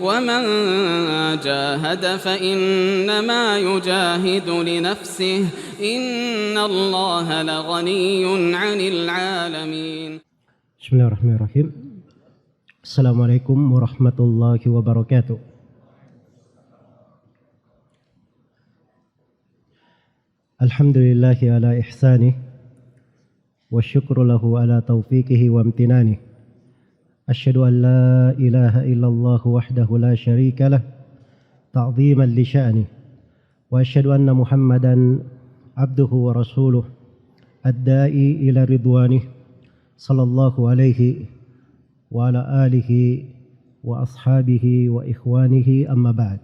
ومن جاهد فإنما يجاهد لنفسه إن الله لغني عن العالمين. بسم الله الرحمن الرحيم. السلام عليكم ورحمة الله وبركاته. الحمد لله على إحسانه والشكر له على توفيقه وامتنانه. أشهد أن لا إله إلا الله وحده لا شريك له تعظيما لشأنه، وأشهد أن محمدا عبده ورسوله الداعي إلى رضوانه صلى الله عليه وعلى آله وأصحابه وإخوانه أما بعد.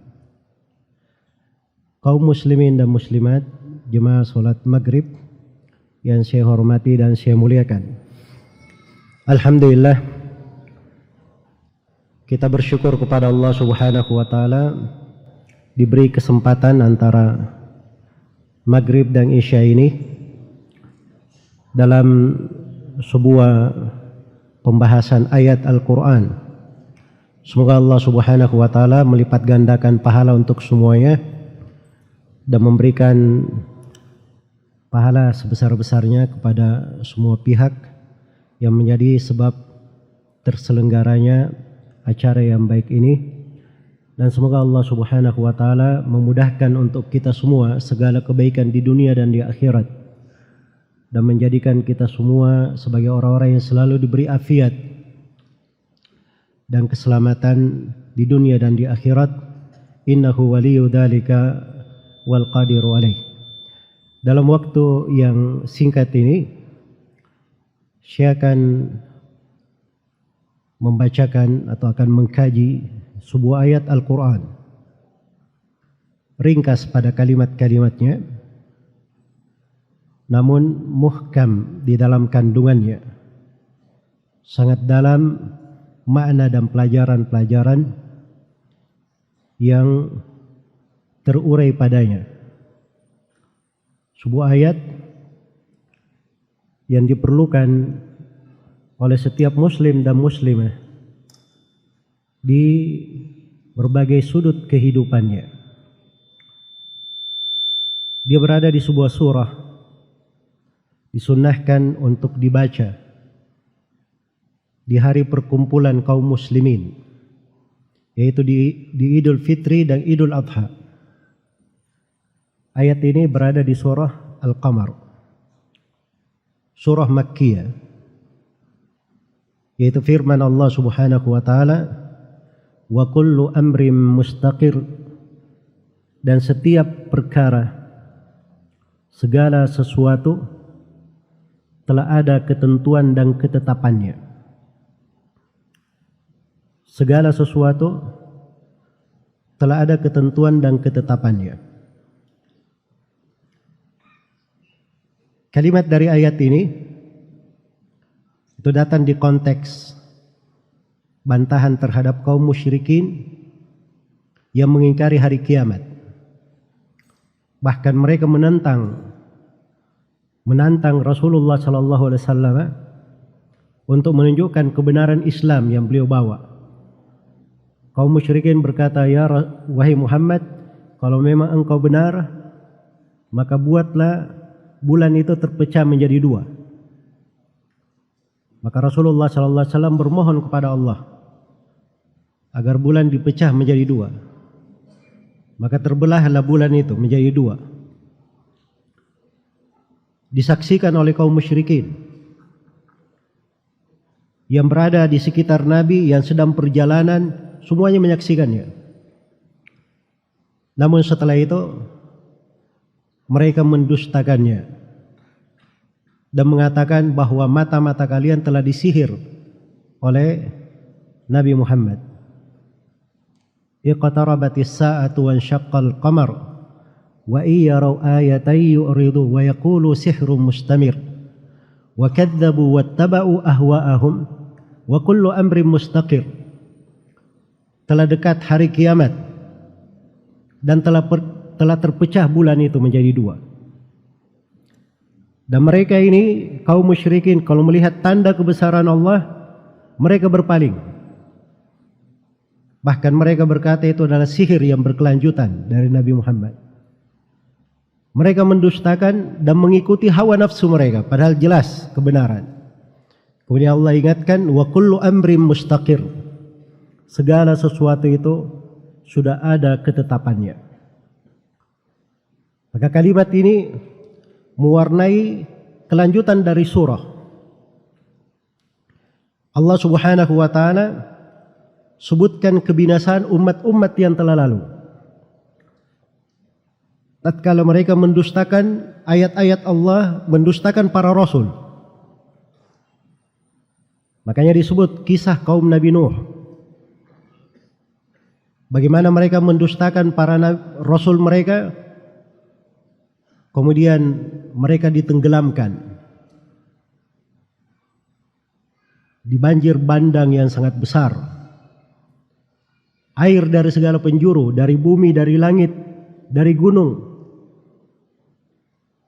Kaum muslimin dan muslimat, jemaah salat maghrib yang saya hormati dan saya muliakan. Alhamdulillah, kita bersyukur kepada Allah Subhanahu wa taala diberi kesempatan antara maghrib dan isya ini dalam sebuah pembahasan ayat Al-Quran. Semoga Allah Subhanahu wa taala melipat gandakan pahala untuk semuanya dan memberikan pahala sebesar-besarnya kepada semua pihak yang menjadi sebab terselenggaranya acara yang baik ini, dan semoga Allah Subhanahu wa taala memudahkan untuk kita semua segala kebaikan di dunia dan di akhirat, dan menjadikan kita semua sebagai orang-orang yang selalu diberi afiat dan keselamatan di dunia dan di akhirat. Innahu waliyyu dzalika wal qadiru alaih. Dalam waktu yang singkat ini saya akan membacakan atau akan mengkaji sebuah ayat Al-Quran, ringkas pada kalimat-kalimatnya namun muhkam di dalam kandungannya, sangat dalam makna dan pelajaran-pelajaran yang terurai padanya. Sebuah ayat yang diperlukan oleh setiap muslim dan muslimah di berbagai sudut kehidupannya. Dia berada di sebuah surah, disunnahkan untuk dibaca di hari perkumpulan kaum muslimin, yaitu di Idul Fitri dan Idul Adha. Ayat ini berada di surah Al-Qamar, surah Makkiyah, yaitu firman Allah Subhanahu wa taala, wa kullu amrin mustaqir, dan setiap perkara, segala sesuatu telah ada ketentuan dan ketetapannya. Segala sesuatu telah ada ketentuan dan ketetapannya. Kalimat dari ayat ini itu datang di konteks bantahan terhadap kaum musyrikin yang mengingkari hari kiamat. Bahkan mereka menantang Rasulullah sallallahu alaihi wasallam untuk menunjukkan kebenaran Islam yang beliau bawa. Kaum musyrikin berkata, "Ya wahai Muhammad, kalau memang engkau benar, maka buatlah bulan itu terpecah menjadi dua." Maka Rasulullah sallallahu alaihi wasallam bermohon kepada Allah agar bulan dipecah menjadi dua. Maka terbelahlah bulan itu menjadi dua. Disaksikan oleh kaum musyrikin yang berada di sekitar Nabi yang sedang perjalanan, semuanya menyaksikannya. Namun setelah itu mereka mendustakannya dan mengatakan bahwa mata-mata kalian telah disihir oleh Nabi Muhammad. Iqtarabatis sa'atu wansyaqqal qamar wa iyaraw ayatan yu'ridu wa yaqulu sihrun mustamir wa kadzabu wattaba'u ahwa'ahum wa kullu amrin mustaqir. Telah dekat hari kiamat dan telah terpecah bulan itu menjadi dua. Dan mereka ini kaum musyrikin kalau melihat tanda kebesaran Allah, mereka berpaling. Bahkan mereka berkata itu adalah sihir yang berkelanjutan dari Nabi Muhammad. Mereka mendustakan dan mengikuti hawa nafsu mereka, padahal jelas kebenaran. Kemudian Allah ingatkan, wa kullu amrin mustaqir. Segala sesuatu itu sudah ada ketetapannya. Maka kalimat ini mewarnai kelanjutan dari surah. Allah Subhanahu wa taala sebutkan kebinasaan umat-umat yang telah lalu. Tatkala mereka mendustakan ayat-ayat Allah, mendustakan para rasul. Makanya disebut kisah kaum Nabi Nuh. Bagaimana mereka mendustakan para rasul mereka, kemudian mereka ditenggelamkan di banjir bandang yang sangat besar. Air dari segala penjuru, dari bumi, dari langit, dari gunung,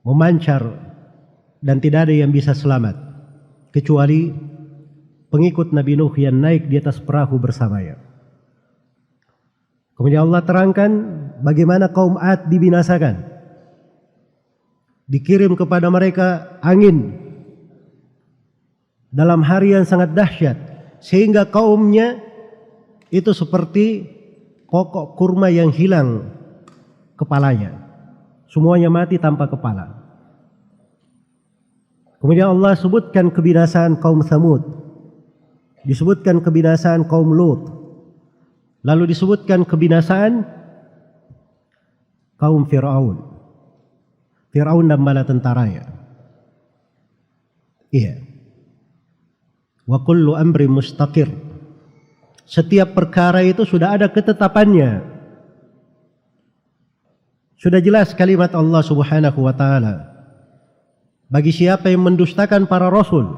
memancar dan tidak ada yang bisa selamat kecuali pengikut Nabi Nuh yang naik di atas perahu bersamanya. Kemudian Allah terangkan bagaimana kaum Ad dibinasakan. Dikirim kepada mereka angin dalam hari yang sangat dahsyat, sehingga kaumnya itu seperti pokok kurma yang hilang kepalanya. Semuanya mati tanpa kepala. Kemudian Allah sebutkan kebinasaan kaum Tsamud, disebutkan kebinasaan kaum Lut, lalu disebutkan kebinasaan kaum Fir'aun. Fir'aun dan bala tentaranya. Iya. Wa kullu amri mustaqir. Setiap perkara itu sudah ada ketetapannya. Sudah jelas kalimat Allah Subhanahu wa taala. Bagi siapa yang mendustakan para rasul,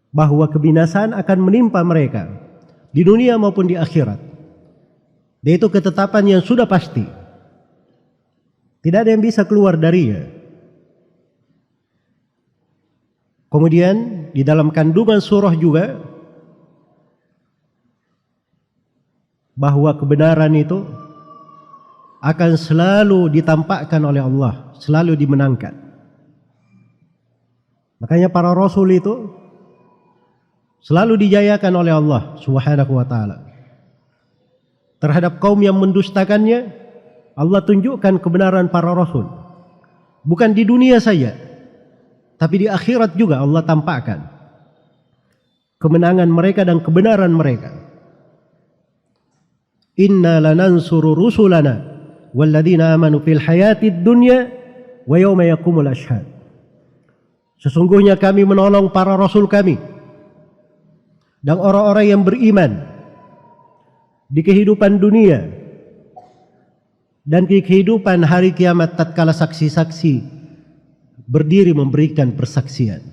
bahwa kebinasaan akan menimpa mereka di dunia maupun di akhirat. Dan itu ketetapan yang sudah pasti. Tidak ada yang bisa keluar darinya. Kemudian di dalam kandungan surah juga bahwa kebenaran itu akan selalu ditampakkan oleh Allah, selalu dimenangkan. Makanya para rasul itu selalu dijayakan oleh Allah Subhanahu wa taala. Terhadap kaum yang mendustakannya, Allah tunjukkan kebenaran para rasul. Bukan di dunia saja, tapi di akhirat juga Allah tampakkan kemenangan mereka dan kebenaran mereka. Inna lanansuru rusulana walladzina amanu fil hayatid dunya wa yawma yaqumul ashhad. Sesungguhnya kami menolong para rasul kami dan orang-orang yang beriman di kehidupan dunia dan di kehidupan hari kiamat tatkala saksi-saksi berdiri memberikan persaksian.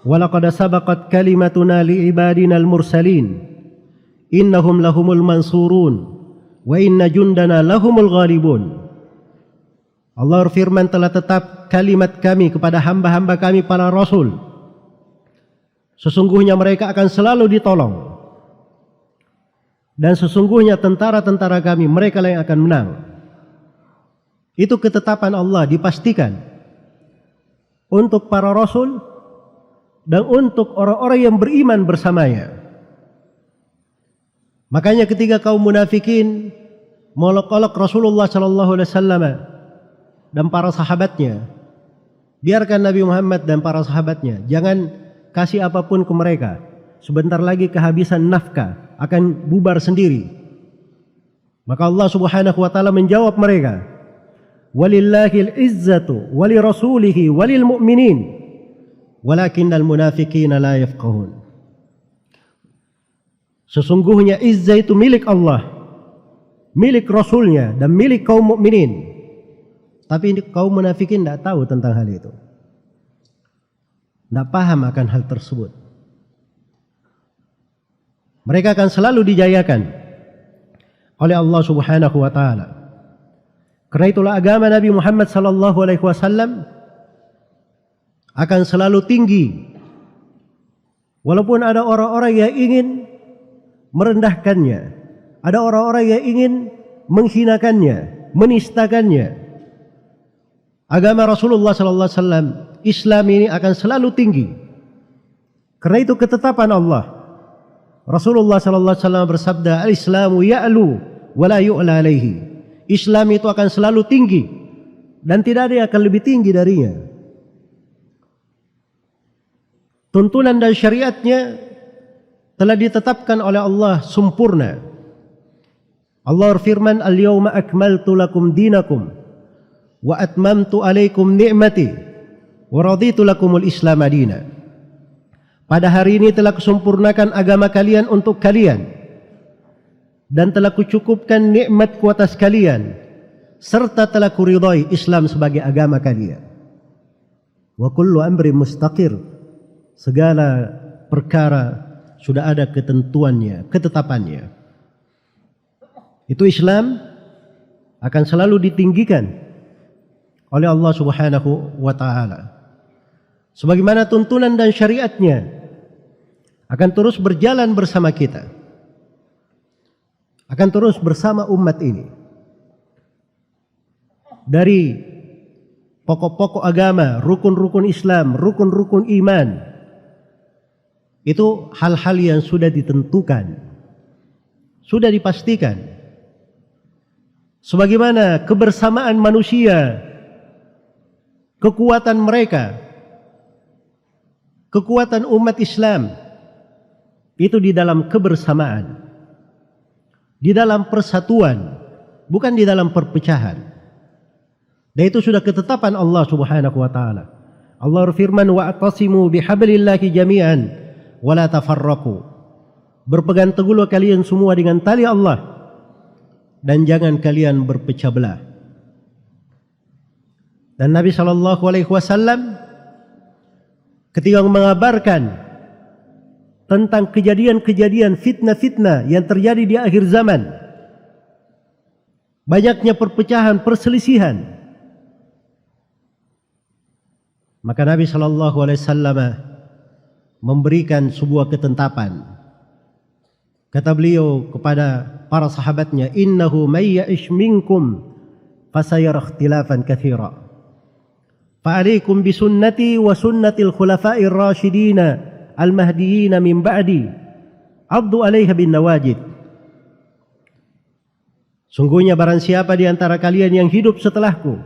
Walaqad sabaqat kalimatuna liibadina al-mursalin innahum lahumul mansurun wa inna jundana lahumul ghalibun. Allah berfirman, telah tetap kalimat kami kepada hamba-hamba kami para rasul. Sesungguhnya mereka akan selalu ditolong. Dan sesungguhnya tentara-tentara kami, mereka yang akan menang. Itu ketetapan Allah dipastikan untuk para rasul dan untuk orang-orang yang beriman bersamanya. Makanya ketika kaum munafikin molok-olok Rasulullah sallallahu alaihi wasallam dan para sahabatnya, biarkan Nabi Muhammad dan para sahabatnya, jangan kasih apapun ke mereka. Sebentar lagi kehabisan nafkah, akan bubar sendiri. Maka Allah Subhanahu wa taala menjawab mereka, walillahil izzatu walirasulihi walil mu'minin walakinnal munafiqina la yafqahun. Sesungguhnya izzah itu milik Allah, milik Rasulnya dan milik kaum mukminin. Tapi kaum munafikin tidak tahu tentang hal itu, tidak paham akan hal tersebut. Mereka akan selalu dijayakan oleh Allah Subhanahu wa taala. Karena itulah agama Nabi Muhammad sallallahu alaihi wasallam akan selalu tinggi. Walaupun ada orang-orang yang ingin merendahkannya. Ada orang-orang yang ingin menghinakannya, menistakannya. Agama Rasulullah sallallahu alaihi wasallam, Islam ini akan selalu tinggi. Karena itu ketetapan Allah. Rasulullah sallallahu alaihi wasallam bersabda, "Al-Islamu ya'lu wa la yu'la alaihi." Islam itu akan selalu tinggi dan tidak ada yang akan lebih tinggi darinya. Tuntunan dan syariatnya telah ditetapkan oleh Allah sempurna. Allah berfirman, "Al-yawma akmaltu lakum dinakum wa atmamtu alaikum ni'mati wa raditu lakumul Islam madina." Pada hari ini telah kusempurnakan agama kalian untuk kalian dan telah kucukupkan nikmatku atas kalian serta telah kuridai Islam sebagai agama kalian. Wa kullu amri mustaqir, segala perkara sudah ada ketentuannya, ketetapannya. Itu Islam akan selalu ditinggikan oleh Allah Subhanahu wa taala. Sebagaimana tuntunan dan syariatnya akan terus berjalan bersama kita, akan terus bersama umat ini. Dari pokok-pokok agama, rukun-rukun Islam, rukun-rukun iman, itu hal-hal yang sudah ditentukan, sudah dipastikan. Sebagaimana kebersamaan manusia, kekuatan mereka, kekuatan umat Islam, itu di dalam kebersamaan, di dalam persatuan, bukan di dalam perpecahan. Dan itu sudah ketetapan Allah Subhanahu wa taala. Allah berfirman, "Wa'tasimu bihablillahi jami'an wa la tafarraqu." Berpegang teguhlah kalian semua dengan tali Allah dan jangan kalian berpecah belah. Dan Nabi sallallahu alaihi wasallam ketika mengabarkan tentang kejadian-kejadian fitnah-fitnah yang terjadi di akhir zaman, banyaknya perpecahan, perselisihan, maka Nabi sallallahu alaihi wasallam memberikan sebuah ketetapan. Kata beliau kepada para sahabatnya, "Innahu may ya'ish minkum fasayara ikhtilafan katsira. Fa'alaikum bisunnati wa sunnatil khulafa'ir rasyidin al-mahdiyyin min ba'di. 'addu 'alaiha bin nawajid." Sungguhnya barang siapa di antara kalian yang hidup setelahku,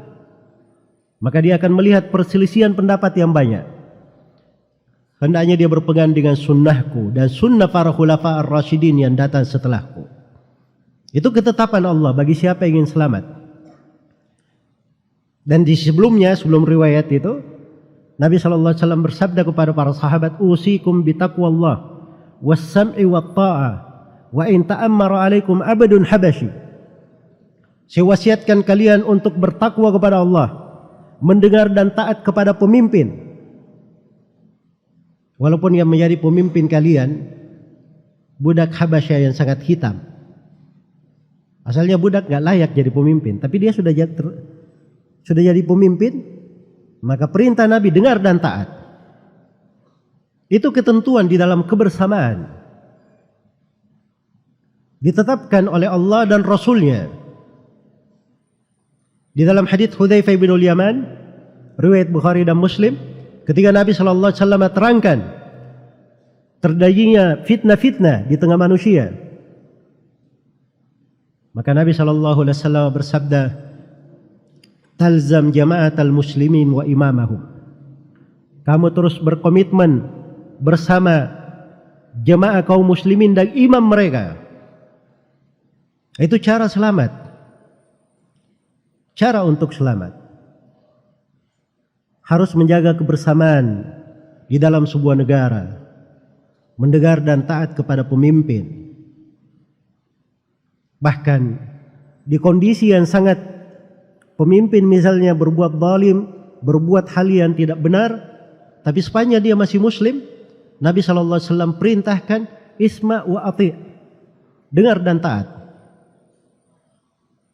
maka dia akan melihat perselisihan pendapat yang banyak. Hendaknya dia berpegang dengan sunnahku dan sunnah para khulafa ar-rasyidin yang datang setelahku. Itu ketetapan Allah bagi siapa yang ingin selamat. Dan di sebelumnya, sebelum riwayat itu, Nabi SAW bersabda kepada para sahabat, "Usikum bitaqwallah was-sam'i wat-ta'ah wa in ta'ammara alaikum abdun habashi." Saya wasiatkan kalian untuk bertakwa kepada Allah, mendengar dan taat kepada pemimpin. Walaupun yang menjadi pemimpin kalian budak Habasyah yang sangat hitam. Asalnya budak gak layak jadi pemimpin, tapi dia sudah jadi pemimpin, maka perintah Nabi dengar dan taat. Itu ketentuan di dalam kebersamaan, ditetapkan oleh Allah dan Rasulnya. Di dalam hadits Hudzaifah bin Yaman, riwayat Bukhari dan Muslim, ketika Nabi sallallahu alaihi wasallam terangkan terjadinya fitnah-fitnah di tengah manusia, maka Nabi sallallahu alaihi wasallam bersabda, "Talzam jama'atal muslimin wa imamahum." Kamu terus berkomitmen bersama jemaah kaum muslimin dan imam mereka. Itu cara selamat, cara untuk selamat. Harus menjaga kebersamaan di dalam sebuah negara, mendengar dan taat kepada pemimpin. Bahkan di kondisi yang sangat pemimpin misalnya berbuat zalim, berbuat hal yang tidak benar, tapi sepanjang dia masih muslim, Nabi SAW perintahkan isma' wa ati', dengar dan taat.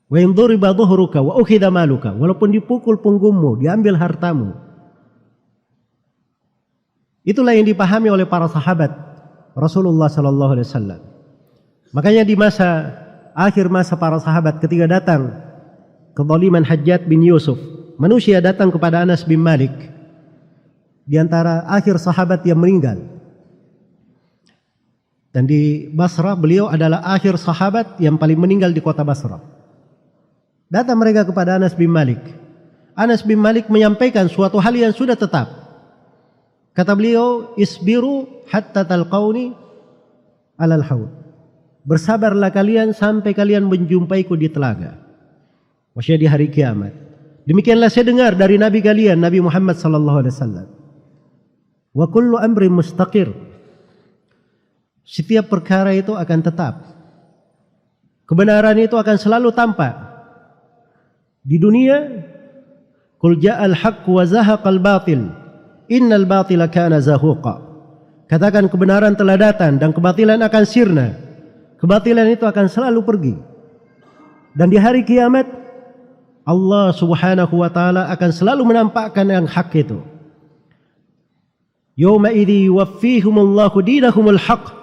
Wa in duriba dhuhruka wa ukhidha maluka, walaupun dipukul punggungmu, diambil hartamu. Itulah yang dipahami oleh para sahabat Rasulullah sallallahu alaihi wasallam. Makanya di akhir masa para sahabat ketika datang kezaliman Hajjaj bin Yusuf, manusia datang kepada Anas bin Malik, di antara akhir sahabat yang meninggal. Dan di Basrah beliau adalah akhir sahabat yang paling meninggal di kota Basrah. Datang mereka kepada Anas bin Malik. Anas bin Malik menyampaikan suatu hal yang sudah tetap. Kata beliau, isbiru hatta talqauni alal haud. Bersabarlah kalian sampai kalian menjumpaiku di telaga. Maksudnya di hari kiamat. Demikianlah saya dengar dari Nabi kalian, Nabi Muhammad sallallahu alaihi wasallam. Wa kullu amrin mustaqir. Setiap perkara itu akan tetap. Kebenaran itu akan selalu tampak. Di dunia, qul ja'al haqq wa zahaqal batil. Innal batila kana zahuqa. Katakan kebenaran telah datang dan kebatilan akan sirna. Kebatilan itu akan selalu pergi. Dan di hari kiamat Allah subhanahu wa ta'ala akan selalu menampakkan yang hak itu. Yawma idhi yuwaffihumullahu dinahumul haq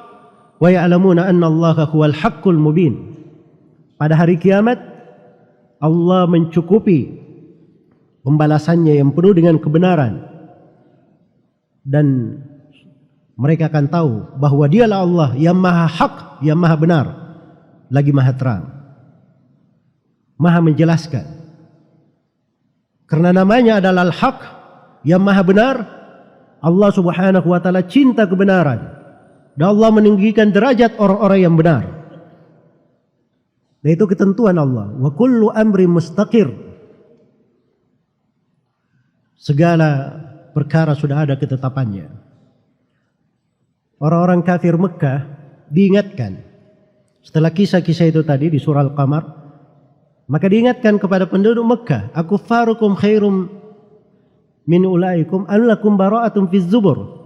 wa ya'lamuna anna allaha huwal haqqul mubin. Pada hari kiamat Allah mencukupi pembalasannya yang penuh dengan kebenaran. Dan mereka akan tahu bahwa dialah Allah yang maha hak, yang maha benar, lagi maha terang, maha menjelaskan. Karena namanya adalah al-haq, yang maha benar. Allah subhanahu wa ta'ala cinta kebenaran, dan Allah meninggikan derajat orang-orang yang benar. Dan itu ketentuan Allah. Wa kullu amri mustaqir. Segala perkara sudah ada ketetapannya. Orang-orang kafir Mekah diingatkan setelah kisah-kisah itu tadi di surah Al-Qamar, maka diingatkan kepada penduduk Mekah, akufarukum khairum min ulaikum an lakum bara'atun fiz zubur.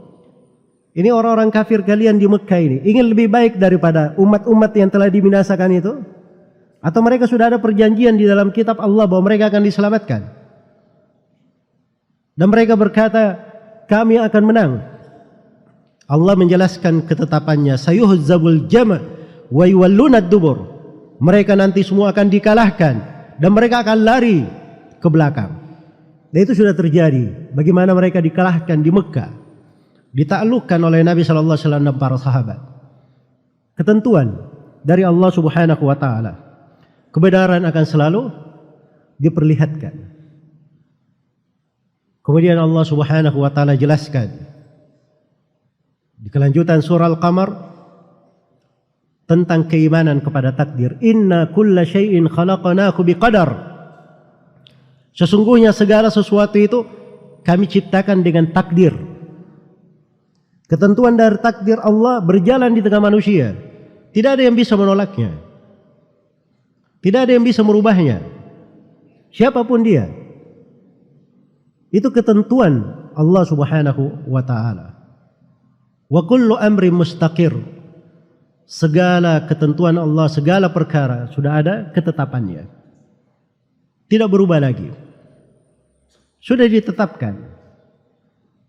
Ini orang-orang kafir kalian di Mekah ini ingin lebih baik daripada umat-umat yang telah dibinasakan itu, atau mereka sudah ada perjanjian di dalam kitab Allah bahwa mereka akan diselamatkan? Dan mereka berkata, kami akan menang. Allah menjelaskan ketetapannya, sayuhzabul jama' wa yuwalluna ad-dubur. Mereka nanti semua akan dikalahkan dan mereka akan lari ke belakang. Dan itu sudah terjadi. Bagaimana mereka dikalahkan di Mekah, ditaklukkan oleh Nabi sallallahu alaihi wasallam dan para sahabat. Ketentuan dari Allah subhanahu wa ta'ala. Kebenaran akan selalu diperlihatkan. Kemudian Allah subhanahu wa ta'ala jelaskan di kelanjutan surah Al-Qamar tentang keimanan kepada takdir. Inna kulla syai'in khalaqnahu biqadar. Sesungguhnya segala sesuatu itu kami ciptakan dengan takdir. Ketentuan dari takdir Allah berjalan di tengah manusia. Tidak ada yang bisa menolaknya. Tidak ada yang bisa merubahnya. Siapapun dia. Itu ketentuan Allah subhanahu wa ta'ala. Wa kullu amri mustaqir. Segala ketentuan Allah, segala perkara sudah ada ketetapannya. Tidak berubah lagi. Sudah ditetapkan.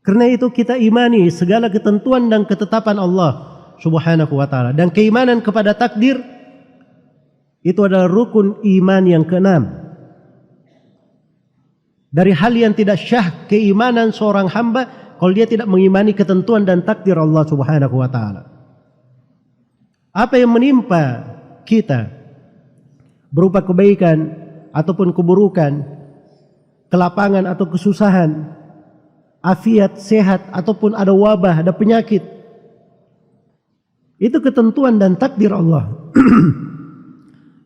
Karena itu kita imani segala ketentuan dan ketetapan Allah subhanahu wa ta'ala. Dan keimanan kepada takdir itu adalah rukun iman yang keenam. Dari hal yang tidak syah keimanan seorang hamba kalau dia tidak mengimani ketentuan dan takdir Allah subhanahu wa ta'ala. Apa yang menimpa kita berupa kebaikan ataupun keburukan, kelapangan atau kesusahan, afiat, sehat ataupun ada wabah, ada penyakit, itu ketentuan dan takdir Allah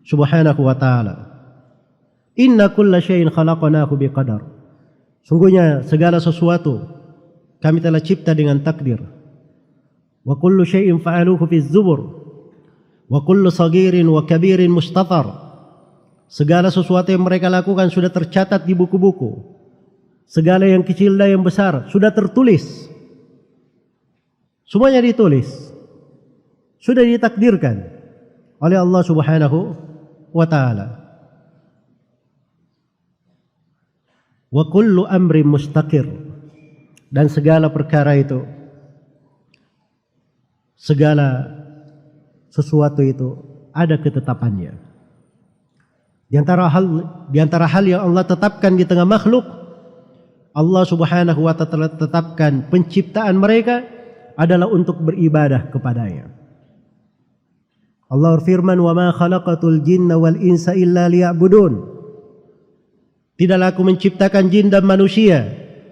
subhanahu wa ta'ala. Inna kulla syai'in khalaqnahu biqadar. Sungguhnya segala sesuatu kami telah cipta dengan takdir. Wa kullu syai'in fa'aluhu fi zubur. Wa kullu saghirin wa kabirin mustatar. Segala sesuatu yang mereka lakukan sudah tercatat di buku-buku. Segala yang kecil dan yang besar sudah tertulis. Semuanya ditulis. Sudah ditakdirkan oleh Allah subhanahu wa ta'ala. Wa kullu amri mustaqir. Dan segala perkara itu, segala sesuatu itu ada ketetapannya. Di antara hal yang Allah tetapkan di tengah makhluk, Allah Subhanahu wa ta'ala tetapkan penciptaan mereka adalah untuk beribadah kepadanya. Allah berfirman, "Wa ma khalaqatul jinna wal insa illa liya'budun." Tidaklah aku menciptakan jin dan manusia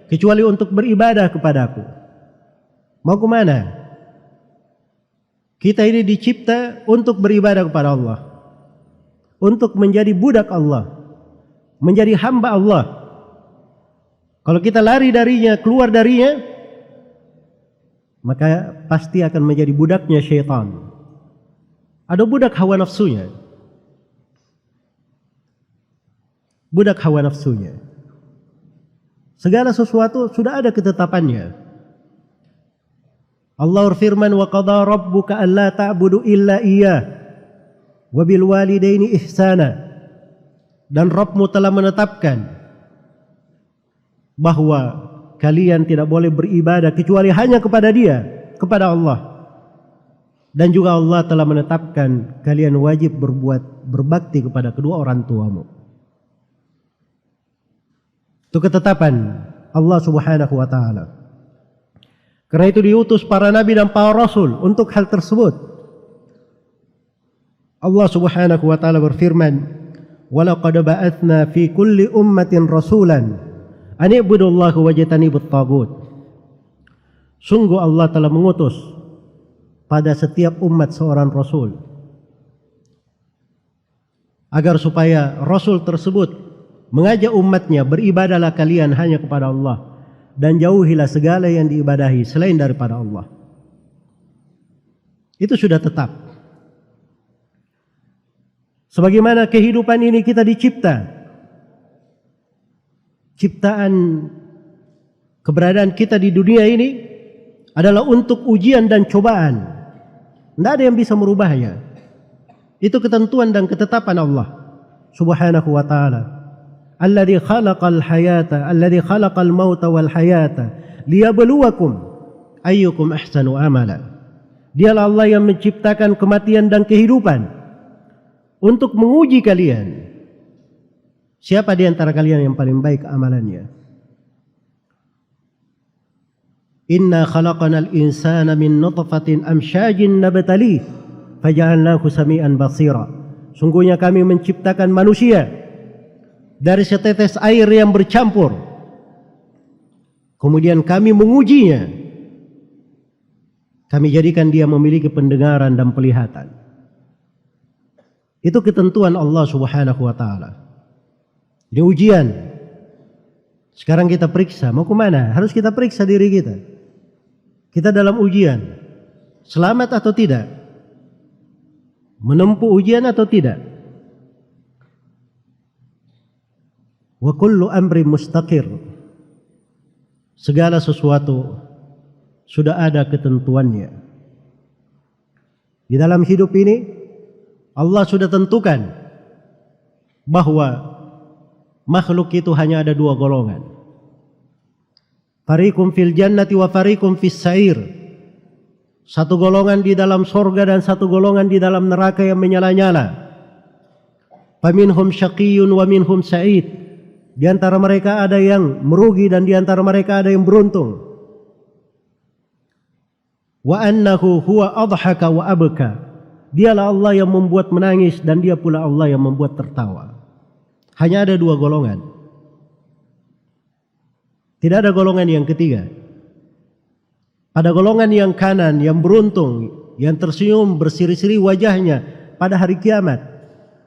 kecuali untuk beribadah kepadaku. Mau ke mana? Kita ini dicipta untuk beribadah kepada Allah, untuk menjadi budak Allah, menjadi hamba Allah. Kalau kita lari darinya, keluar darinya, maka pasti akan menjadi budaknya syaitan. Ada budak hawa nafsunya. Budak hawa nafsunya. Segala sesuatu sudah ada ketetapannya. Allah berfirman, "Wa qada rabbuka alla ta'budu illa iyyah wa bil walidaini ihsana." Dan Rabbmu telah menetapkan bahwa kalian tidak boleh beribadah kecuali hanya kepada Dia, kepada Allah. Dan juga Allah telah menetapkan kalian wajib berbakti kepada kedua orang tuamu. Itu ketetapan Allah Subhanahu wa ta'ala. Karena itu diutus para nabi dan para rasul untuk hal tersebut. Allah Subhanahu wa ta'ala berfirman, "Walaqad ba'atsna fi kulli ummatin rasulan an i'budullaha wajtanibut taghut." Sungguh Allah telah mengutus pada setiap umat seorang rasul, agar supaya rasul tersebut mengajak umatnya, beribadahlah kalian hanya kepada Allah dan jauhilah segala yang diibadahi selain daripada Allah. Itu sudah tetap. Sebagaimana kehidupan ini kita dicipta, ciptaan keberadaan kita di dunia ini adalah untuk ujian dan cobaan. Tidak ada yang bisa merubahnya. Itu ketentuan dan ketetapan Allah Subhanahu wa ta'ala. Alladzi khalaqal hayata, alladzi khalaqal mauta wal hayata liyabluwakum ayyukum ahsanu amala. Dialah Allah yang menciptakan kematian dan kehidupan untuk menguji kalian. Siapa di antara kalian yang paling baik amalannya? Inna khalaqanal insana min nutfatin amsyajin nabtalih faja'alnahu sami'an basira. Sungguhnya kami menciptakan manusia dari setetes air yang bercampur, kemudian kami mengujinya, kami jadikan dia memiliki pendengaran dan penglihatan. Itu ketentuan Allah Subhanahu wa ta'ala. Ini ujian. Sekarang kita periksa, mau kemana? Harus kita periksa diri kita. Kita dalam ujian, selamat atau tidak? Menempuh ujian atau tidak? Wa kullu amri mustaqir. Segala sesuatu sudah ada ketentuannya. Di dalam hidup ini Allah sudah tentukan bahwa makhluk itu hanya ada dua golongan. Fariqum fil jannati wa fariqum fis sa'ir. Satu golongan di dalam sorga dan satu golongan di dalam neraka yang menyala-nyala. Faminhum syaqiyyun wa minhum sa'id. Di antara mereka ada yang merugi dan di antara mereka ada yang beruntung. Wa annahu huwa adhaka wa abka. Dialah Allah yang membuat menangis dan dia pula Allah yang membuat tertawa. Hanya ada dua golongan. Tidak ada golongan yang ketiga. Pada golongan yang kanan, yang beruntung, yang tersenyum berseri-seri wajahnya pada hari kiamat,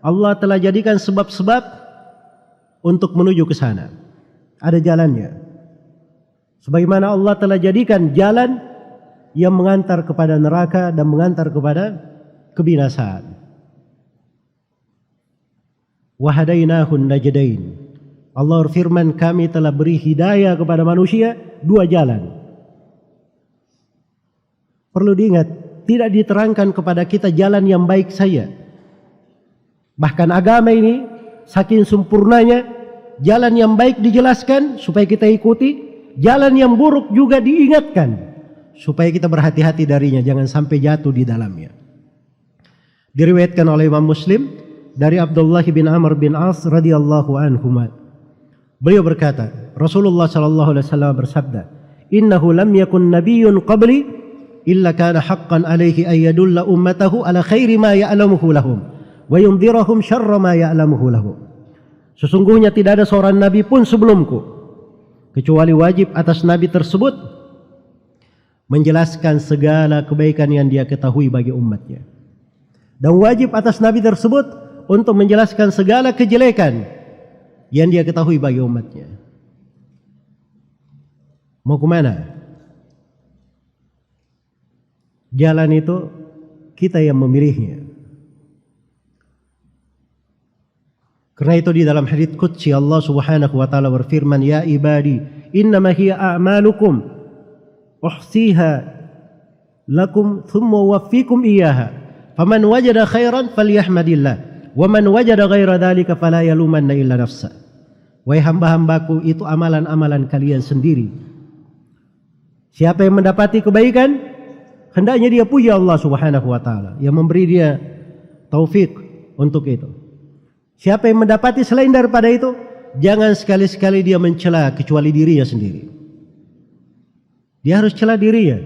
Allah telah jadikan sebab-sebab untuk menuju ke sana. Ada jalannya. Sebagaimana Allah telah jadikan jalan yang mengantar kepada neraka dan mengantar kepada kebinasaan. Wa hadainahun najdain. Allah berfirman, kami telah beri hidayah kepada manusia dua jalan. Perlu diingat, tidak diterangkan kepada kita jalan yang baik saja. Bahkan agama ini saking sempurnanya, jalan yang baik dijelaskan supaya kita ikuti, jalan yang buruk juga diingatkan supaya kita berhati-hati darinya, jangan sampai jatuh di dalamnya. Diriwayatkan oleh Imam Muslim dari Abdullah bin Amr bin As radhiyallahu anhuma. Beliau berkata, Rasulullah sallallahu alaihi wasallam bersabda, "Innahu lam yakun nabiyyun qabli illa kana haqqan alaihi ay yadulla ummatahu ala khairi ma ya'lamuhu lahum wa yundhirahum syarra ma ya'lamuhu lahum." Sesungguhnya tidak ada seorang nabi pun sebelumku kecuali wajib atas nabi tersebut menjelaskan segala kebaikan yang dia ketahui bagi umatnya, dan wajib atas nabi tersebut untuk menjelaskan segala kejelekan yang dia ketahui bagi umatnya. Mau kemana? Jalan itu kita yang memilihnya. Karena itu di dalam hadits qudsi Allah Subhanahu wa taala berfirman, "Ya ibadi, innama hiya a'malukum uhsiha lakum thumma uwaffikum iyyaha. Faman wajada khairan falyahmadillah, wa man wajada ghaira dzalika fala yalumanna illa nafsa." Wahai hamba-hambaku, itu amalan-amalan kalian sendiri. Siapa yang mendapati kebaikan, hendaknya dia puji Allah Subhanahu wa taala yang memberi dia taufik untuk itu. Siapa yang mendapati selain daripada itu, jangan sekali-sekali dia mencela kecuali dirinya sendiri. Dia harus cela dirinya.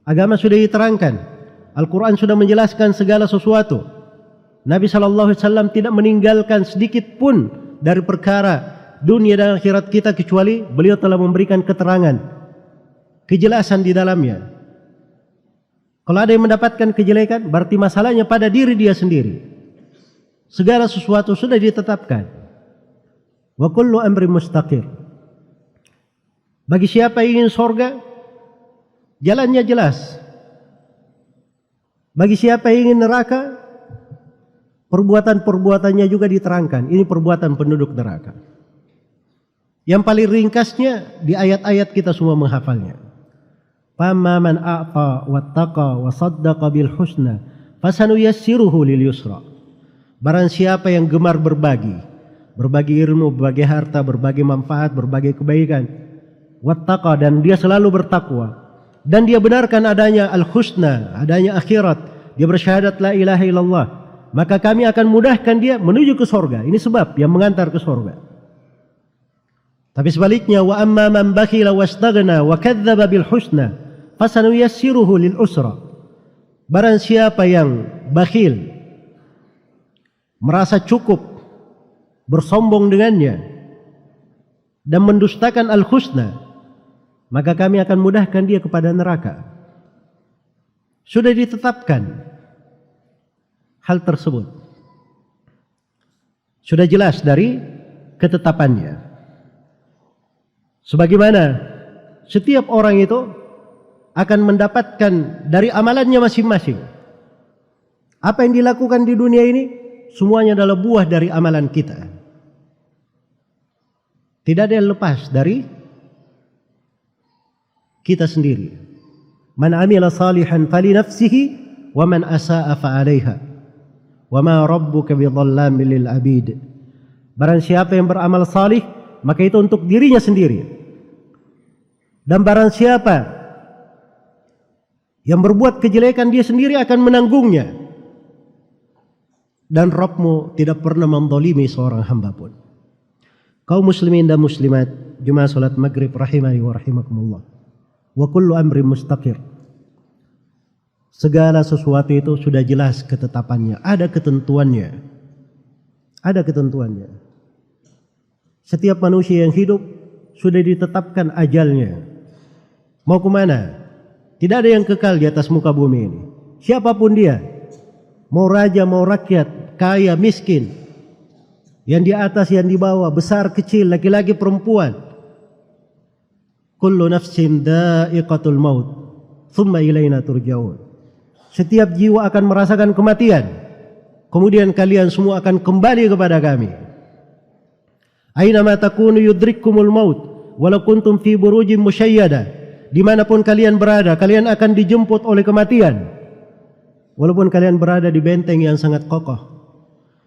Agama sudah diterangkan, Al-Quran sudah menjelaskan segala sesuatu. Nabi SAW tidak meninggalkan sedikit pun dari perkara dunia dan akhirat kita kecuali beliau telah memberikan keterangan, kejelasan di dalamnya. Kalau ada yang mendapatkan kejelekan, berarti masalahnya pada diri dia sendiri. Segala sesuatu sudah ditetapkan. Wa kullu amri mustaqir. Bagi siapa yang ingin surga, jalannya jelas. Bagi siapa yang ingin neraka, perbuatan-perbuatannya juga diterangkan. Ini perbuatan penduduk neraka. Yang paling ringkasnya di ayat-ayat kita semua menghafalnya. Famma man a'ta wattaqa wa saddaqa bil husna fasanuyassiruhu lil yusra. Barang siapa yang gemar berbagi ilmu, berbagi harta, berbagi manfaat, berbagi kebaikan, wattaqa, dan dia selalu bertakwa, dan dia benarkan adanya al-husna, adanya akhirat, dia bersyahadat la ilaha illallah, maka kami akan mudahkan dia menuju ke surga. Ini sebab yang mengantar ke surga. Tapi sebaliknya, wa amma man bakhila wastaghna wa kadzdzaba bil husna fasanuyassiruhu lil usra. Barang siapa yang bakhil, merasa cukup, bersombong dengannya, dan mendustakan al-husna, maka kami akan mudahkan dia kepada neraka. Sudah ditetapkan hal tersebut, sudah jelas dari ketetapannya. Sebagaimana setiap orang itu akan mendapatkan dari amalannya masing-masing. Apa yang dilakukan di dunia ini semuanya adalah buah dari amalan kita. Tidak ada yang lepas dari kita sendiri. Man amila salihan fali nafsihi wa man asa'a fa 'alaiha. Wa ma rabbuka bidhallamin lil 'abid. Barang siapa yang beramal salih, maka itu untuk dirinya sendiri. Dan barang siapa yang berbuat kejelekan, dia sendiri akan menanggungnya. Dan Rabbmu tidak pernah menzalimi seorang hamba pun. Kaum muslimin dan muslimat, jemaah salat maghrib rahimani wa rahimakumullah. Wa kullu amri mustaqir. Segala sesuatu itu sudah jelas ketetapannya, ada ketentuannya. Ada ketentuannya. Setiap manusia yang hidup sudah ditetapkan ajalnya. Mau kemana? Tidak ada yang kekal di atas muka bumi ini. Siapapun dia, mau raja, mau rakyat, kaya, miskin, yang di atas, yang di bawah, besar, kecil, laki-laki, perempuan. Kullu nafsin dha'iqatul maut, thumma ilaina turja'un. Setiap jiwa akan merasakan kematian, kemudian kalian semua akan kembali kepada kami. Aina ma takunu yudrikkumul maut, walau kuntum fi burujin musyayyada. Dimanapun kalian berada, kalian akan dijemput oleh kematian, walaupun kalian berada di benteng yang sangat kokoh.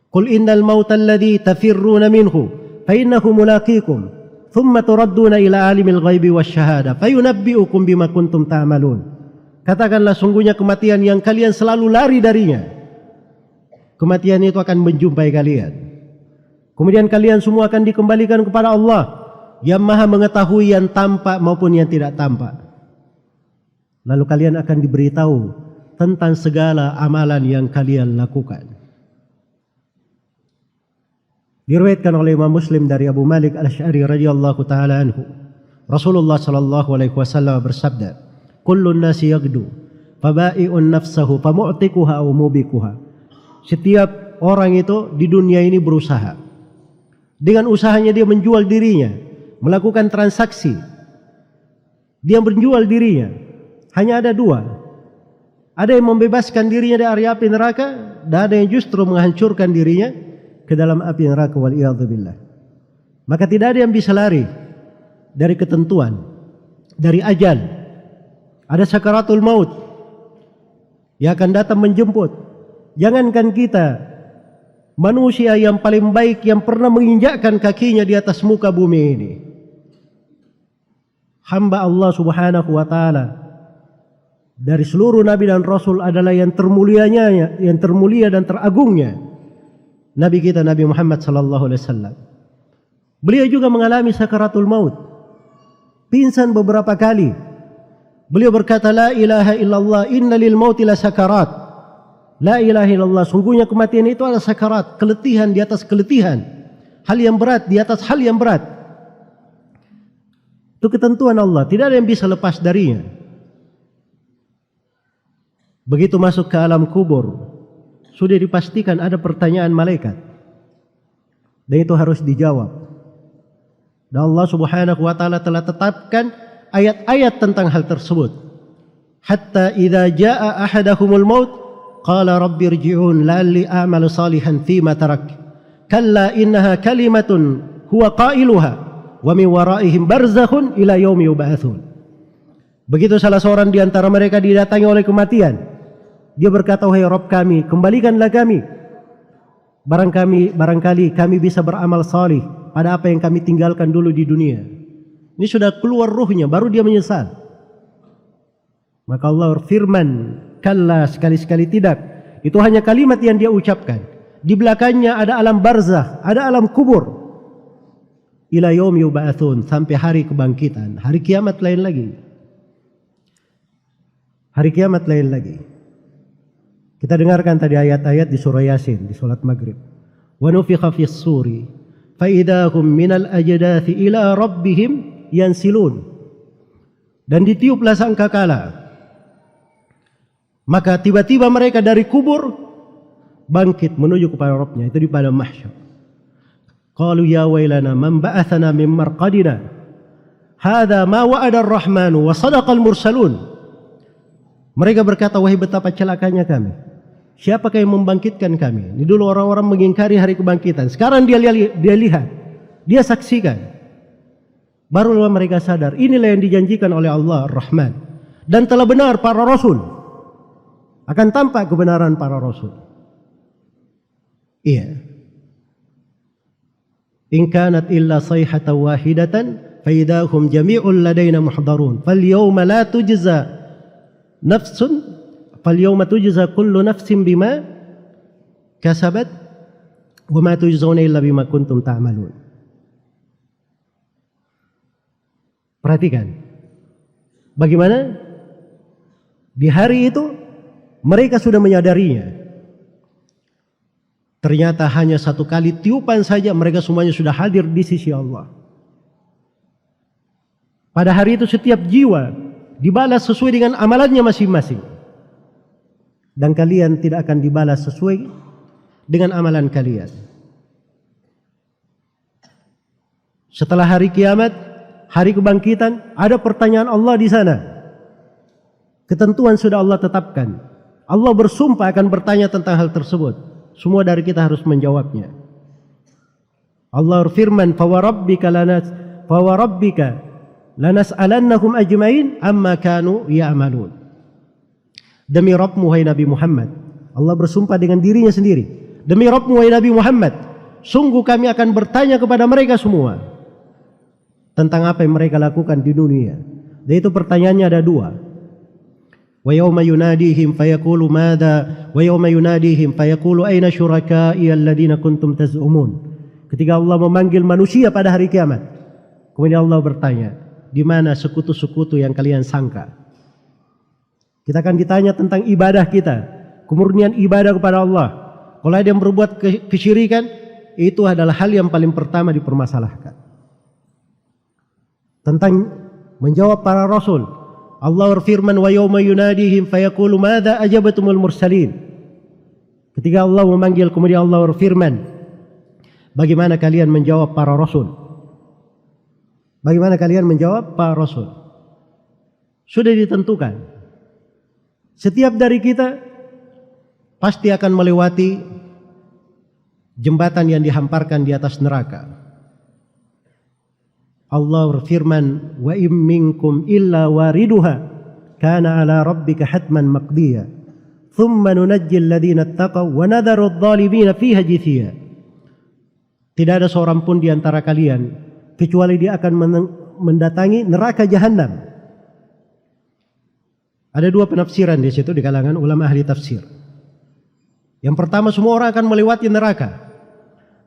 Qul innal mauta alladhi tafirruna minhu fa innahu mulaqikum thumma turadduna ila alimil ghaibi wasyahada fayunabbi'ukum bima kuntum ta'malun. Katakanlah, sungguhnya kematian yang kalian selalu lari darinya, kematian itu akan menjumpai kalian. Kemudian kalian semua akan dikembalikan kepada Allah yang Maha mengetahui yang tampak maupun yang tidak tampak. Lalu kalian akan diberitahu tentang segala amalan yang kalian lakukan. Diriwayatkan oleh Imam Muslim dari Abu Malik Al-Asy'ari radhiyallahu taala anhu, Rasulullah sallallahu alaihi wasallam bersabda, "Kullun nasi yaghdu, fabai'un nafsahu, famu'tikuha aw mubikuha." Setiap orang itu di dunia ini berusaha. Dengan usahanya dia menjual dirinya, melakukan transaksi. Dia menjual dirinya. Hanya ada dua. Ada yang membebaskan dirinya dari api neraka, dan ada yang justru menghancurkan dirinya ke dalam api neraka, wal'iyadzubillah. Maka tidak ada yang bisa lari dari ketentuan, dari ajal. Ada sakaratul maut yang akan datang menjemput. Jangankan kita, manusia yang paling baik yang pernah menginjakkan kakinya di atas muka bumi ini, hamba Allah subhanahu wa ta'ala dari seluruh nabi dan rasul adalah yang termulia dan teragungnya Nabi kita Nabi Muhammad sallallahu alaihi wasallam. Beliau juga mengalami sakaratul maut. Pingsan beberapa kali. Beliau berkata, la ilaha illallah, inna lil mauti la sakarat. La ilaha illallah, sungguhnya kematian itu adalah sakarat, keletihan di atas keletihan. Hal yang berat di atas hal yang berat. Itu ketentuan Allah, tidak ada yang bisa lepas darinya. Begitu masuk ke alam kubur, sudah dipastikan ada pertanyaan malaikat, dan itu harus dijawab. Dan Allah subhanahu wa ta'ala telah tetapkan ayat-ayat tentang hal tersebut. Hatta idza jaa ahadahumul maut qala rabbi irji'un la'alli a'malu salihan fima tarak kalla innaha kalimatun huwa qailuha wa min waraihim barzakhun ila yaumi yub'atsun. Begitu salah seorang di antara mereka didatangi oleh kematian, dia berkata, wahai Rabb kami, kembalikanlah kami. Barangkali kami bisa beramal salih pada apa yang kami tinggalkan dulu di dunia. Ini sudah keluar ruhnya, baru dia menyesal. Maka Allah berfirman, kalla, sekali-sekali tidak. Itu hanya kalimat yang dia ucapkan. Di belakangnya ada alam barzakh, ada alam kubur. Ila yaumi yub'atsun, sampai hari kebangkitan. Hari kiamat lain lagi. Hari kiamat lain lagi. Kita dengarkan tadi ayat-ayat di surah Yasin, di salat maghrib. Wa nufikha fis suri fa idahum minal ajdathi ila rabbihim yansilun. Dan ditiuplah sangkakala, maka tiba-tiba mereka dari kubur bangkit menuju kepada Rabbnya. Itu di padang mahsyar. Qalu ya wailana man ba'athana min marqadina hadza ma wa'ada ar-rahmanu wa sadaqal mursalun. Mereka berkata, wahai betapa celakanya kami. Siapakah yang membangkitkan kami? Ini dulu orang-orang mengingkari hari kebangkitan. Sekarang dia lihat, dia saksikan. Barulah mereka sadar, inilah yang dijanjikan oleh Allah Ar-Rahman. Dan telah benar para rasul. Akan tampak kebenaran para rasul. Iya. In kanat illa sayhatan wahidatan fa idahum jami'un ladaina muhdarun. Fal yawma la tujza nafsun Falyawma tujza kullu nafsin bima kasabat wa ma tujzauna illa bima kuntum ta'malun. Perhatikan bagaimana di hari itu mereka sudah menyadarinya. Ternyata hanya satu kali tiupan saja mereka semuanya sudah hadir di sisi Allah. Pada hari itu setiap jiwa dibalas sesuai dengan amalannya masing-masing. Dan kalian tidak akan dibalas sesuai dengan amalan kalian. Setelah hari kiamat, hari kebangkitan, ada pertanyaan Allah di sana. Ketentuan sudah Allah tetapkan. Allah bersumpah akan bertanya tentang hal tersebut. Semua dari kita harus menjawabnya. Allah berfirman, "Fa wa rabbika lanas'alannahum ajmain amma kanu ya'malun." Demi Rabbmu wahai Nabi Muhammad, Allah bersumpah dengan dirinya sendiri. Demi Rabbmu wahai Nabi Muhammad, sungguh kami akan bertanya kepada mereka semua tentang apa yang mereka lakukan di dunia. Dan itu pertanyaannya ada dua. Wa yawma yunadihim fayaqulu madza wa yawma yunadihim fayaqulu aina syuraka'i alladziina kuntum taz'umun. Ketika Allah memanggil manusia pada hari kiamat, kemudian Allah bertanya, di mana sekutu-sekutu yang kalian sangka? Kita akan ditanya tentang ibadah kita, kemurnian ibadah kepada Allah. Kalau ada yang berbuat kesyirikan, itu adalah hal yang paling pertama dipermasalahkan. Tentang menjawab para rasul, Allah berfirman, wa yawma yunadihim fayaqulu madza ajabatumul mursalin. Ketika Allah memanggil, kemudian Allah berfirman, bagaimana kalian menjawab para rasul? Bagaimana kalian menjawab para rasul? Sudah ditentukan. Setiap dari kita pasti akan melewati jembatan yang dihamparkan di atas neraka. Allah berfirman, wa im minkum illa wariduha kana ala rabbika hatman maqdiya thumma nunajji alladhina ittaqaw wa nadharu adh-dhalimina fiha jithiya. Tidak ada seorang pun di antara kalian kecuali dia akan mendatangi neraka jahanam. Ada dua penafsiran di situ di kalangan ulama ahli tafsir. Yang pertama, semua orang akan melewati neraka.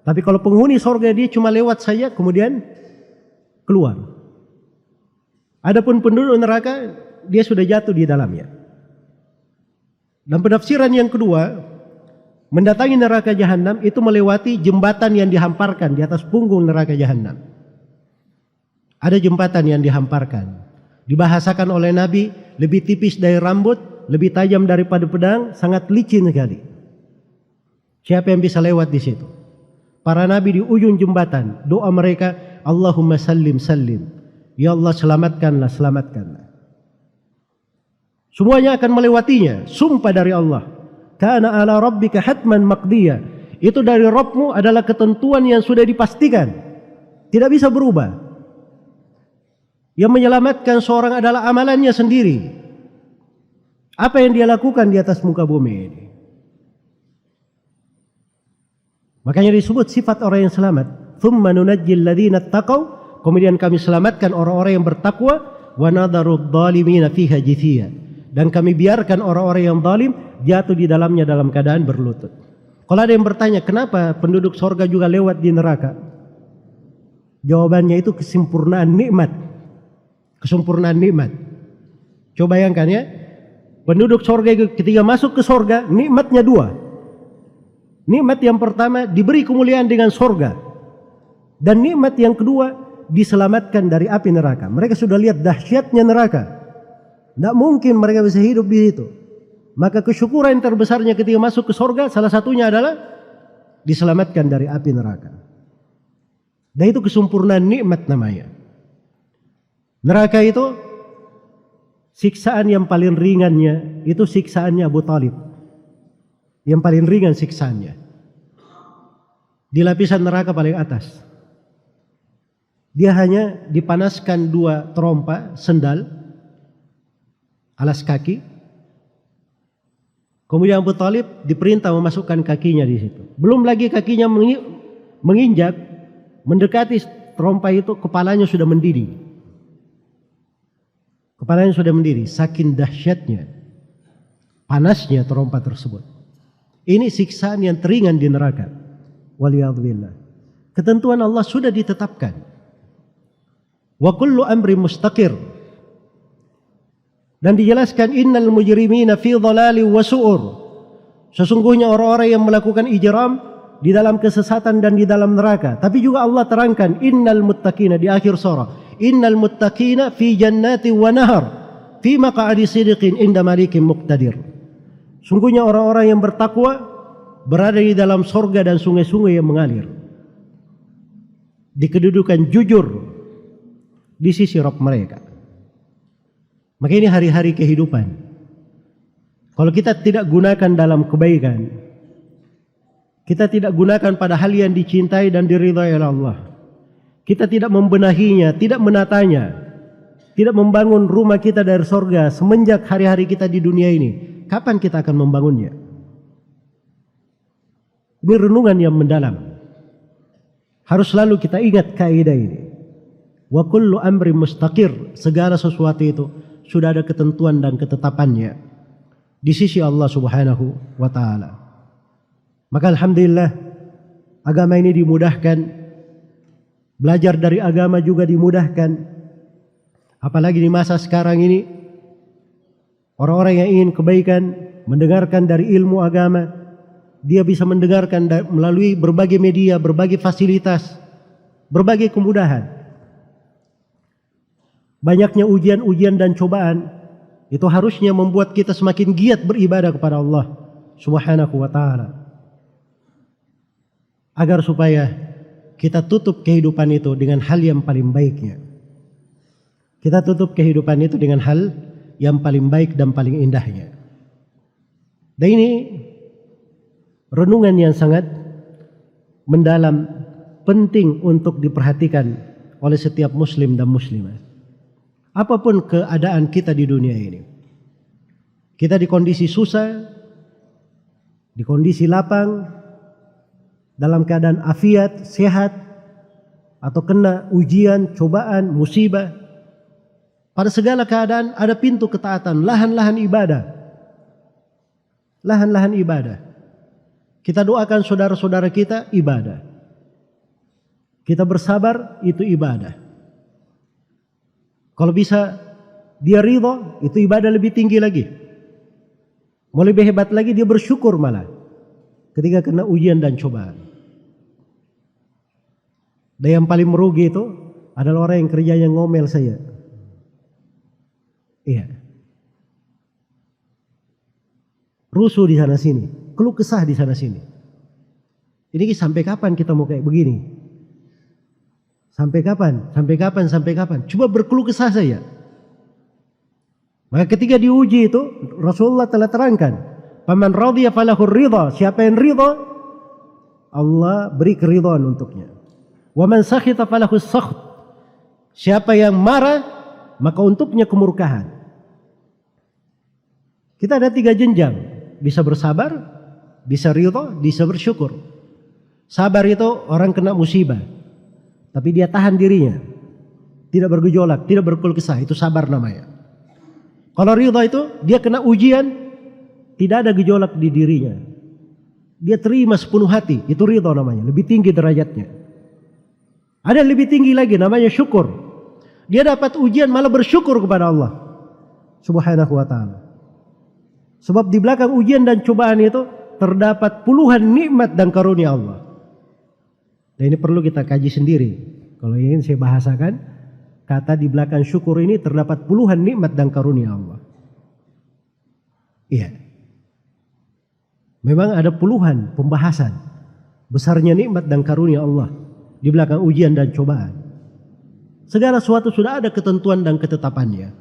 Tapi kalau penghuni surga dia cuma lewat saja kemudian keluar. Adapun penduduk neraka dia sudah jatuh di dalamnya. Dan penafsiran yang kedua, mendatangi neraka jahanam itu melewati jembatan yang dihamparkan di atas punggung neraka jahanam. Ada jembatan yang dihamparkan. Dibahasakan oleh Nabi, lebih tipis dari rambut, lebih tajam daripada pedang, sangat licin sekali. Siapa yang bisa lewat di situ? Para nabi di ujung jembatan, doa mereka, Allahumma sallim sallim. Ya Allah, selamatkanlah, selamatkanlah. Semuanya akan melewatinya. Sumpah dari Allah. Kana ala rabbika hatman maqdiya. Itu dari Rabbmu adalah ketentuan yang sudah dipastikan. Tidak bisa berubah. Yang menyelamatkan seorang adalah amalannya sendiri. Apa yang dia lakukan di atas muka bumi ini. Makanya disebut sifat orang yang selamat. Thumma nunajjil ladzina ittaqaw. Kemudian kami selamatkan orang-orang yang bertakwa. Wa nadharu adh-dhalimina fiha jithiya. Dan kami biarkan orang-orang yang zalim jatuh di dalamnya dalam keadaan berlutut. Kalau ada yang bertanya, kenapa penduduk surga juga lewat di neraka? Jawabannya itu kesempurnaan nikmat. Kesempurnaan nikmat. Coba bayangkan ya, penduduk surga itu ketika masuk ke surga, nikmatnya dua. Nikmat yang pertama diberi kemuliaan dengan surga. Dan nikmat yang kedua diselamatkan dari api neraka. Mereka sudah lihat dahsyatnya neraka. Tidak mungkin mereka bisa hidup di situ. Maka kesyukuran yang terbesarnya ketika masuk ke surga salah satunya adalah diselamatkan dari api neraka. Dan itu kesempurnaan nikmat namanya. Neraka itu siksaan yang paling ringannya itu siksaannya Abu Talib. Yang paling ringan siksaannya. Di lapisan neraka paling atas. Dia hanya dipanaskan dua terompa sendal alas kaki. Kemudian Abu Talib diperintah memasukkan kakinya di situ. Belum lagi kakinya menginjak, mendekati terompa itu, kepalanya sudah mendidih. Kepalanya sudah mendidih, saking dahsyatnya, panasnya terompa tersebut. Ini siksaan yang teringan di neraka. Waliyadzubillah. Ketentuan Allah sudah ditetapkan. Wa kullu amri mustaqir. Dan dijelaskan innal mujrimina fi dhalali wa su'ur. Sesungguhnya orang-orang yang melakukan ijram di dalam kesesatan dan di dalam neraka. Tapi juga Allah terangkan innal muttaqina di akhir surah. Innal muttaqina fi jannati wa nahar fi maq'adi sidqin inda malikin muqtadir. Sungguhnya orang-orang yang bertakwa berada di dalam surga dan sungai-sungai yang mengalir. Di kedudukan jujur di sisi Rabb mereka. Maka ini hari-hari kehidupan. Kalau kita tidak gunakan dalam kebaikan, kita tidak gunakan pada hal yang dicintai dan diridhai oleh Allah, kita tidak membenahinya, tidak menatanya, tidak membangun rumah kita dari surga semenjak hari-hari kita di dunia ini, kapan kita akan membangunnya? Ini renungan yang mendalam. Harus selalu kita ingat kaidah ini. Wa kullu amri mustaqir. Segala sesuatu itu sudah ada ketentuan dan ketetapannya. di sisi Allah Subhanahu wa taala. Maka alhamdulillah agama ini dimudahkan, belajar dari agama juga dimudahkan. Apalagi di masa sekarang ini, orang-orang yang ingin kebaikan mendengarkan dari ilmu agama, dia bisa mendengarkan melalui berbagai media, berbagai fasilitas, berbagai kemudahan. Banyaknya ujian-ujian dan cobaan itu harusnya membuat kita semakin giat beribadah kepada Allah Subhanahu wa taala, agar supaya kita tutup kehidupan itu dengan hal yang paling baiknya. Kita tutup kehidupan itu dengan hal yang paling baik dan paling indahnya. Dan ini renungan yang sangat mendalam, penting untuk diperhatikan oleh setiap muslim dan muslimah. Apapun keadaan kita di dunia ini, kita di kondisi susah, di kondisi lapang, dalam keadaan afiat, sehat, atau kena ujian, cobaan, musibah, pada segala keadaan ada pintu ketaatan, lahan-lahan ibadah. Lahan-lahan ibadah. Kita doakan saudara-saudara kita, ibadah. Kita bersabar, itu ibadah. Kalau bisa dia ridha, itu ibadah lebih tinggi lagi. Mau lebih hebat lagi, dia bersyukur malah ketika kena ujian dan cobaan. Dan yang paling merugi itu adalah orang yang kerjanya ngomel saya. Iya. Rusuh di sana sini, keluh kesah di sana sini. Ini sampai kapan kita mau kayak begini? Sampai kapan? Sampai kapan? Sampai kapan? Coba berkeluh kesah saja. Maka ketika diuji itu Rasulullah telah terangkan, "Faman radhiya falahur ridha." Siapa yang ridha, Allah beri keridhaan untuknya. "Wa man sakhita falahus sakht." Siapa yang marah, maka untuknya kemurkaan. Kita ada 3 jenjang, bisa bersabar, bisa ridha, bisa bersyukur. Sabar itu orang kena musibah, tapi dia tahan dirinya, tidak bergejolak, tidak berkeluh kesah, itu sabar namanya. Kalau ridha itu dia kena ujian, tidak ada gejolak di dirinya, dia terima sepenuh hati, itu ridha namanya, lebih tinggi derajatnya. Ada lebih tinggi lagi namanya syukur. Dia dapat ujian malah bersyukur kepada Allah Subhanahu wa taala. Sebab di belakang ujian dan cobaan itu terdapat puluhan nikmat dan karunia Allah. Dan ini perlu kita kaji sendiri. Kalau ingin saya bahasakan, kata di belakang syukur ini terdapat puluhan nikmat dan karunia Allah. Iya. Memang ada puluhan pembahasan besarnya nikmat dan karunia Allah di belakang ujian dan cobaan. Segala sesuatu sudah ada ketentuan dan ketetapannya.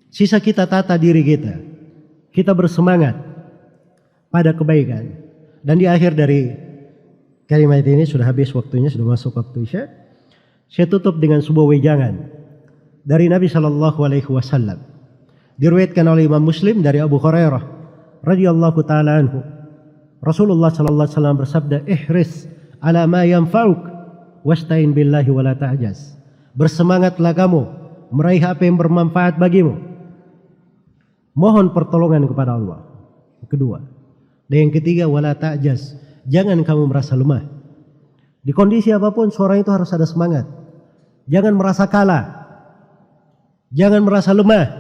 Sisa kita tata diri kita. Kita bersemangat pada kebaikan. Dan di akhir dari kalimat ini sudah habis waktunya, sudah masuk waktu Isya. Saya tutup dengan sebuah wejangan dari Nabi sallallahu alaihi wasallam. Diriwayatkan oleh Imam Muslim dari Abu Hurairah radhiyallahu taala anhu. Rasulullah sallallahu alaihi wasallam bersabda, "Ihris ala ma yanfa'uk wasta'in billahi wa la ta'jaz." Bersemangatlah kamu meraih apa yang bermanfaat bagimu. Mohon pertolongan kepada Allah. Kedua. Dan yang ketiga, wala ta'jaz. Jangan kamu merasa lemah. Di kondisi apapun seorang itu harus ada semangat. Jangan merasa kalah. Jangan merasa lemah.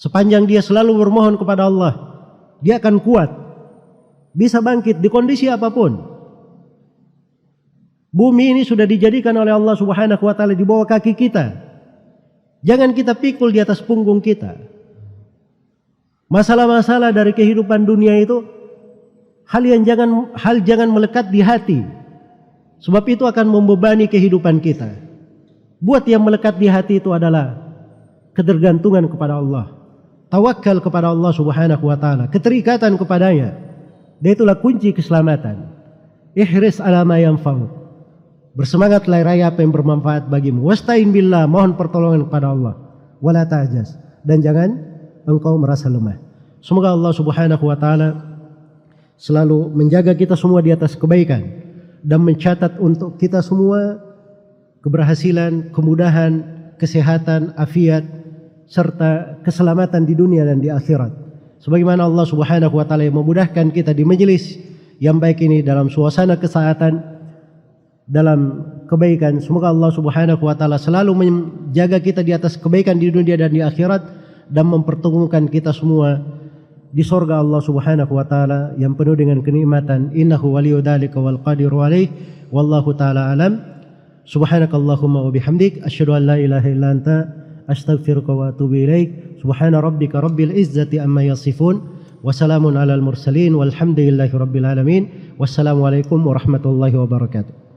Sepanjang dia selalu bermohon kepada Allah, dia akan kuat. Bisa bangkit di kondisi apapun. Bumi ini sudah dijadikan oleh Allah Subhanahu wa taala di bawah kaki kita. Jangan kita pikul di atas punggung kita. Masalah-masalah dari kehidupan dunia itu hal jangan melekat di hati. Sebab itu akan membebani kehidupan kita. Buat yang melekat di hati itu adalah ketergantungan kepada Allah. Tawakal kepada Allah Subhanahu wa taala, keterikatan kepadanya. Dan itulah kunci keselamatan. Ihris ala ma yanfa'u. Bersemangatlah raih apa yang bermanfaat bagimu. Wasta'in billah, mohon pertolongan kepada Allah. Wala ta'jaz, dan jangan engkau merasa lemah. Semoga Allah Subhanahu wa taala selalu menjaga kita semua di atas kebaikan dan mencatat untuk kita semua keberhasilan, kemudahan, kesehatan, afiat, serta keselamatan di dunia dan di akhirat. Sebagaimana Allah Subhanahu wa taala yang memudahkan kita di majelis yang baik ini dalam suasana kesehatan, dalam kebaikan. Semoga Allah Subhanahu wa taala selalu menjaga kita di atas kebaikan di dunia dan di akhirat dan mempertemukan kita semua di surga Allah Subhanahu wa taala yang penuh dengan kenikmatan. Innahu waliyyu dzalika wal qadiru alaih. Wallahu taala alam. Subhanakallahumma wa bihamdik asyhadu an la ilaha illa anta astaghfiruka wa atubu ilaik. Subhana rabbika rabbil izzati amma yasifun wa salamun alal mursalin walhamdulillahi rabbil alamin. Wassalamualaikum warahmatullahi wabarakatuh.